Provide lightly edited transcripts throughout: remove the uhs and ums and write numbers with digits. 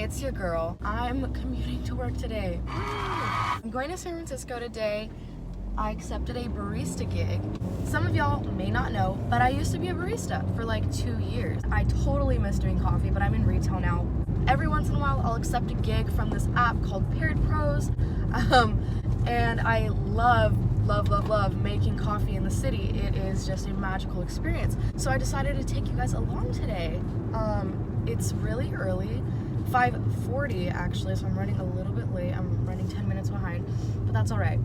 it's your girl. I'm commuting to work today. I'm going to San Francisco today. I accepted a barista gig. Some of y'all may not know, but I used to be a barista for like 2 years. I totally miss doing coffee, but I'm in retail now. Every once in a while, I'll accept a gig from this app called Paired Pros, and I love making coffee in the city. It is just a magical experience. So I decided to take you guys along today. It's really early, 5:40 actually, so I'm running a little bit late. I'm running 10 minutes behind, but that's all right.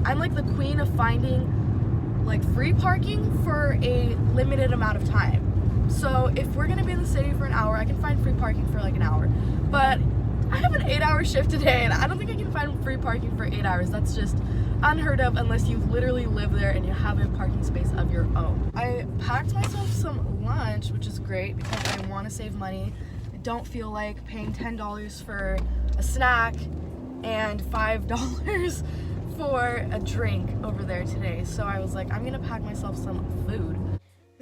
I'm like the queen of finding like free parking for a limited amount of time. So if we're gonna be in the city for an hour, I can find free parking for like an hour. But I have an 8-hour shift today, and I don't think I can find free parking for 8 hours. That's just unheard of unless you literally live there and you have a parking space of your own. I packed myself some lunch, which is great because I want to save money. I don't feel like paying $10 for a snack and $5 for a drink over there today. So I was like, I'm gonna pack myself some food.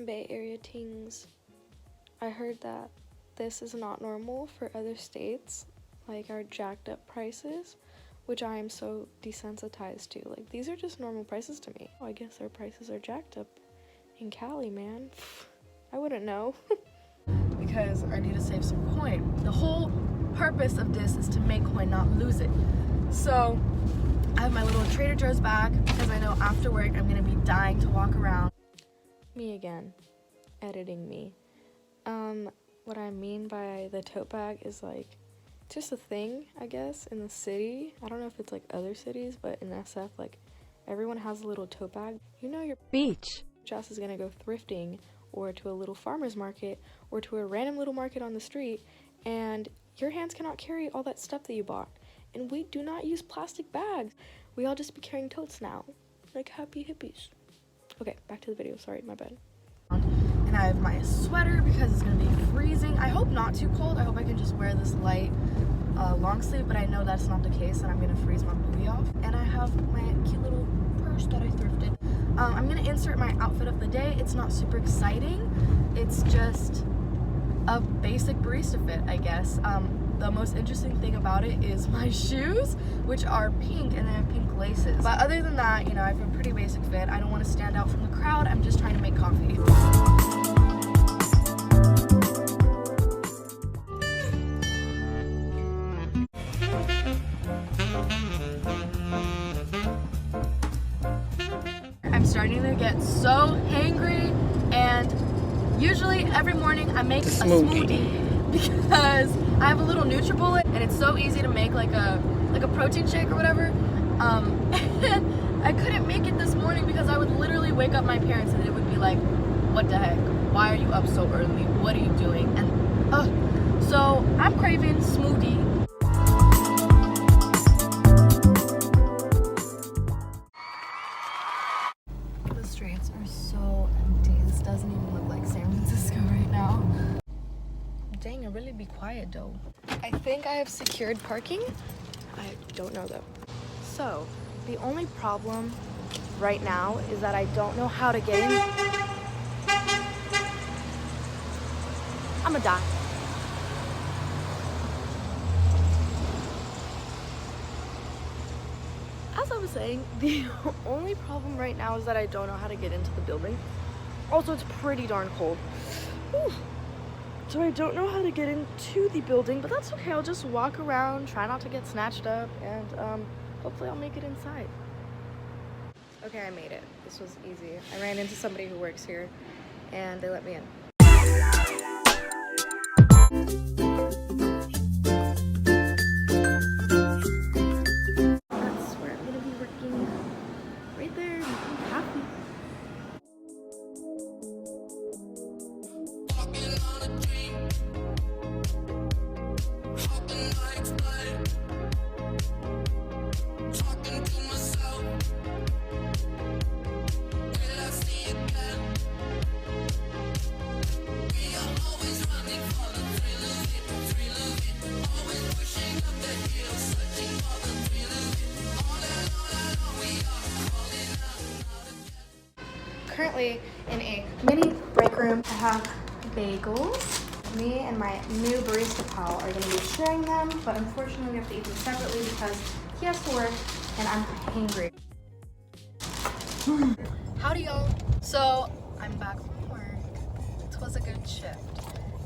Bay Area tings. I heard that this is not normal for other states, like our jacked up prices, which I am so desensitized to. Like, these are just normal prices to me. I guess our prices are jacked up in Cali, man. I wouldn't know. Because I need to save some coin. The whole purpose of this is to make coin, not lose it. So I have my little Trader Joe's bag because I know after work I'm gonna be dying to walk around. Me again, editing me. What I mean by the tote bag is like just a thing, I guess, in the city. I don't know if it's like other cities, but in SF, like everyone has a little tote bag. You know your beach ass is gonna go thrifting or to a little farmer's market or to a random little market on the street, and your hands cannot carry all that stuff that you bought. And we do not use plastic bags. We all just be carrying totes now, like happy hippies. Okay, back to the video. Sorry, my bad. And I have my sweater because it's gonna be freezing. I hope not too cold. I hope I can just wear this light long sleeve, but I know that's not the case and I'm gonna freeze my booty off. And I have my cute little purse that I thrifted. I'm gonna insert my outfit of the day. It's not super exciting. It's just a basic barista fit, I guess. The most interesting thing about it is my shoes, which are pink and they have pink laces. But other than that, you know, I have a pretty basic fit. I don't want to stand out from the crowd. I'm just trying to make coffee. I'm starting to get so hangry, and usually every morning I make a smoothie because I have a little NutriBullet and it's so easy to make like a protein shake or whatever. And I couldn't make it this morning because I would literally wake up my parents and it would be like, what the heck? Why are you up so early? What are you doing? And so I'm craving smoothie. The streets are so empty. This doesn't even look like San Francisco right now. Dang, it really be quiet though. I think I have secured parking. I don't know though. So, the only problem right now is that I don't know how to get in. I'ma die. As I was saying, the only problem right now is that I don't know how to get into the building. Also, it's pretty darn cold. Whew. So I don't know how to get into the building, but that's okay. I'll just walk around, try not to get snatched up, and hopefully I'll make it inside. Okay, I made it. This was easy. I ran into somebody who works here, and they let me in. That's where I'm gonna be working. Right there, making coffee. Currently in a mini break room. I have bagels Me and my new barista pal are gonna be sharing them, but unfortunately we have to eat them separately because he has to work and I'm hangry. Howdy y'all. So I'm back from work. It was a good shift.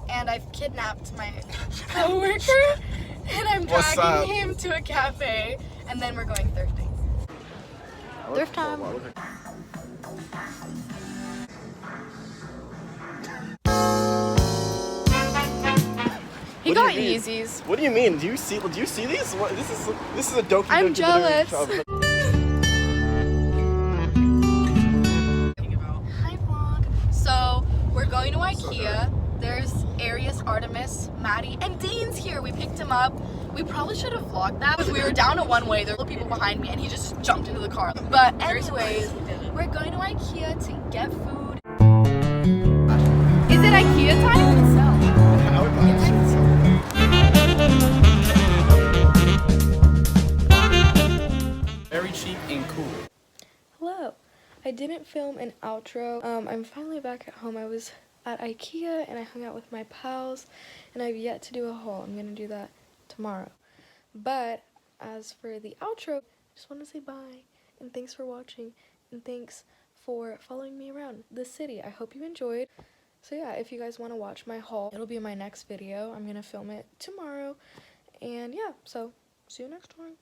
And I've kidnapped my coworker and I'm dragging him to a cafe and then we're going thrifting. Thrift time. He got Yeezys. What do you mean? Do you see these? What, this is a doki. I'm jealous. Hi vlog. So we're going to IKEA. There's Arius, Artemis, Maddie, and Dane's here. We picked him up. We probably should have vlogged that because we were down a one-way. There were people behind me and he just jumped into the car. But anyways, we're going to IKEA to get food. Is it IKEA time? Very cheap and cool. Hello. I didn't film an outro. I'm finally back at home. I was at IKEA and I hung out with my pals and I've yet to do a haul. I'm gonna do that tomorrow. But as for the outro, I just want to say bye and thanks for watching and thanks for following me around the city. I hope you enjoyed. So yeah, if you guys want to watch my haul, it'll be in my next video. I'm gonna film it tomorrow. And yeah, so see you next time.